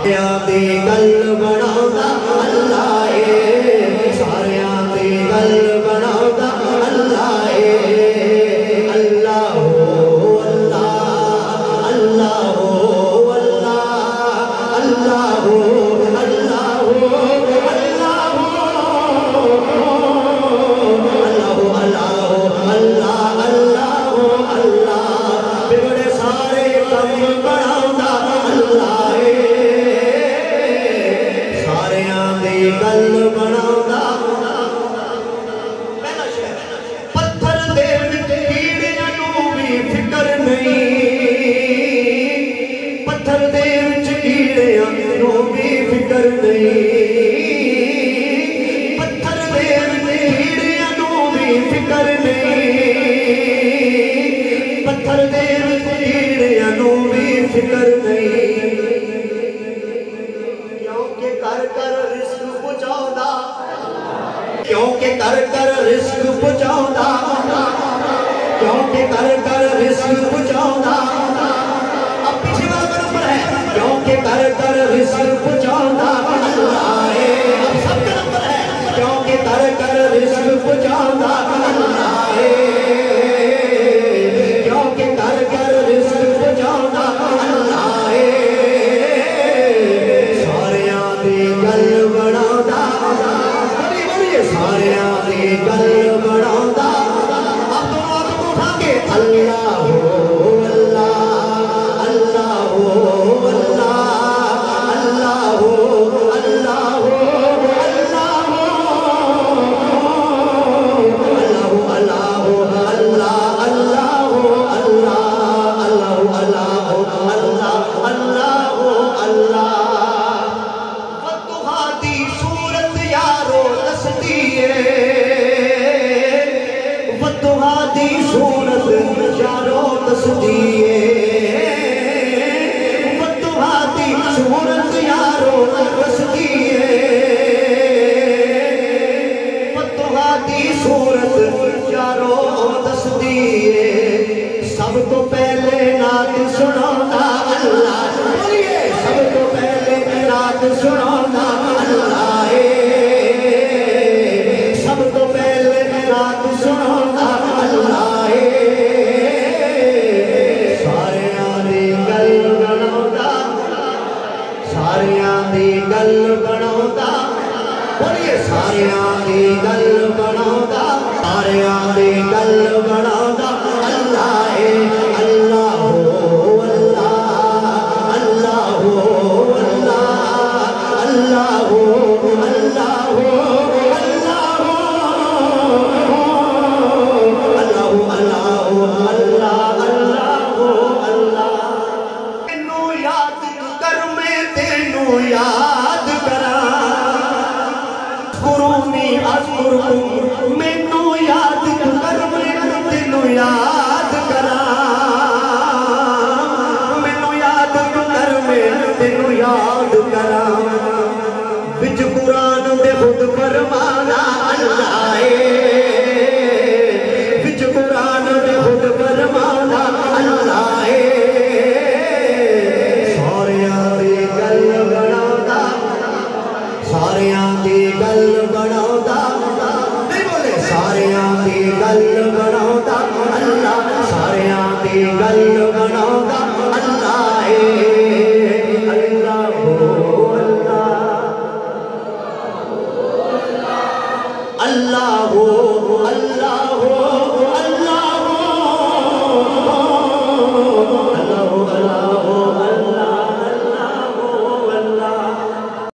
دی گل بناؤندا اللہ اے ساریاں دی گل بناؤندا اللہ اے اللہ ہو اللہ اللہ ہو اللہ اللہ ہو اللہ ہو اللہ ہو اللہ ہو اللہ اللہ ہو اللہ بگڑے سارے کم بناؤندا اللہ اے گل بناؤندا پتھر دے وچ کیڑیاں نوں بھی فکر نہیں پتھر دے وچ کیڑیاں نوں بھی فکر نہیں پتھر دے وچ کیڑیاں نوں بھی فکر نہیں پتھر دے وچ کیڑیاں نوں بھی فکر نہیں کیونکہ کر کر رزق پہنچاؤندا کیونکہ کر کر رزق پہنچاؤندا اب پیچھے والا نمبر ہے کیونکہ کر کر رزق پہنچاؤندا اللہ ہے اب سب کا نمبر ہے کیونکہ کر کر رزق پہنچاؤندا اللہ ہے کیونکہ کر کر رزق پہنچاؤندا اللہ ہے ساریاں دی گل بناؤندا ساریاں دی گل بناؤندا اب تو اٹھا کے اللہ ہو اللہ اللہ ہو اللہ اللہ ہو اللہ ہو اللہ ہو اللہ اللہ ہو اللہ اللہ ہو اللہ اللہ اللہ ہو اللہ اللہ ہو اللہ ودعا دی صورت یارو دسدیے ودعا دی صورت یارو دسدیے ودعا دی صورت یارو دسدیے سب تو پہلے نعت سناؤندا اللہ بولیے سب تو پہلے نعت سناؤندا اللہ ہے سب تو پہلے نعت سناؤندا اللہ ہے ساریاں دی گل بناؤندا ساریاں دی گل بناؤندا بولیے ساریاں دی گل بناؤندا ساریاں دی گل بناؤندا اللہ ہے اللہ ہو اللہ اللہ ہو اللہ اللہ ہو اللہ ہو یاد کرا قرونی اذکرکم مینوں یاد کر میں تینوں یاد کرا مینوں یاد کر میں تینوں یاد کرا وچ قرآن دے خود فرمانا اللہ ہے وچ قرآن دے خود فرمانا اللہ ہے ساریاں دی گل بناؤندا نہیں بولے ساریاں دی گل بناؤندا اللہ ساریاں دی گل بناؤندا اللہ ہے اللہ ہو اللہ اللہ ہو اللہ ہو اللہ ہو